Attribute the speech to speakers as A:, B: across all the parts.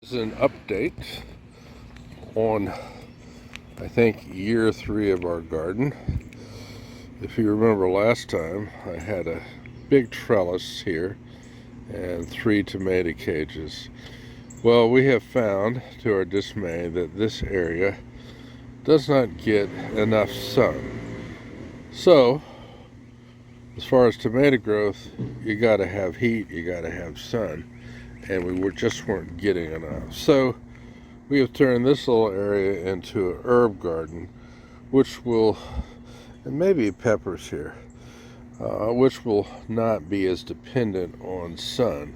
A: This is an update on, I think, year 3 of our garden. If you remember last time, I had a big trellis here and 3 tomato cages. Well, we have found, to our dismay, that this area does not get enough sun. So, as far as tomato growth, you gotta have heat, you gotta have sun, and we just weren't getting enough. So, we have turned this little area into an herb garden, which will, and maybe peppers here, which will not be as dependent on sun.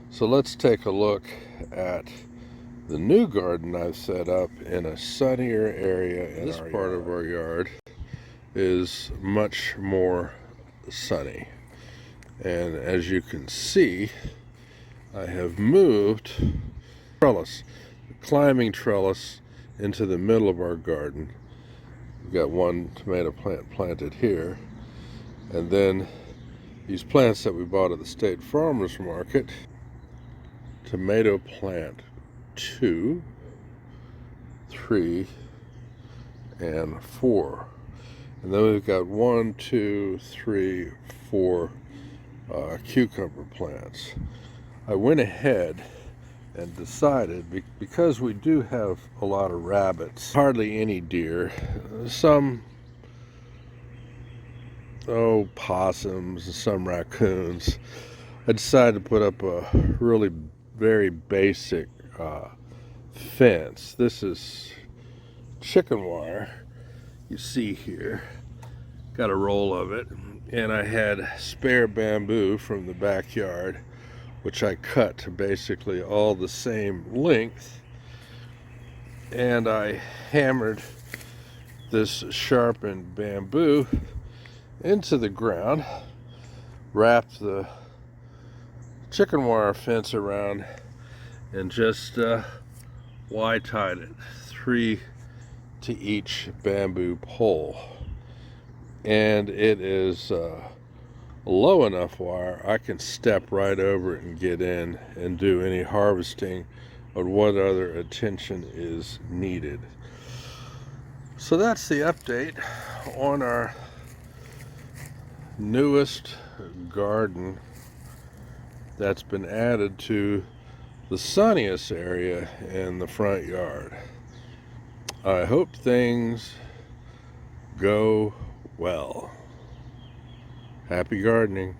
A: So let's take a look at the new garden I've set up in a sunnier area. This part of our yard is much more sunny. And as you can see, I have moved trellis, climbing trellis, into the middle of our garden. We've got one tomato plant planted here, and then these plants that we bought at the State Farmers Market. Tomato plant 2, 3, and 4. And then we've got 1, 2, 3, 4 cucumber plants. I went ahead and decided, because we do have a lot of rabbits, hardly any deer, some possums, some raccoons, I decided to put up a really very basic fence. This is chicken wire, you see here, got a roll of it, and I had spare bamboo from the backyard, which I cut to basically all the same length, and I hammered this sharpened bamboo into the ground, wrapped the chicken wire fence around, and just Y-tied it, 3 to each bamboo pole. And it is low enough wire I can step right over it and get in and do any harvesting or what other attention is needed. So that's the update on our newest garden that's been added to the sunniest area in the front yard. I hope things go well. Happy gardening.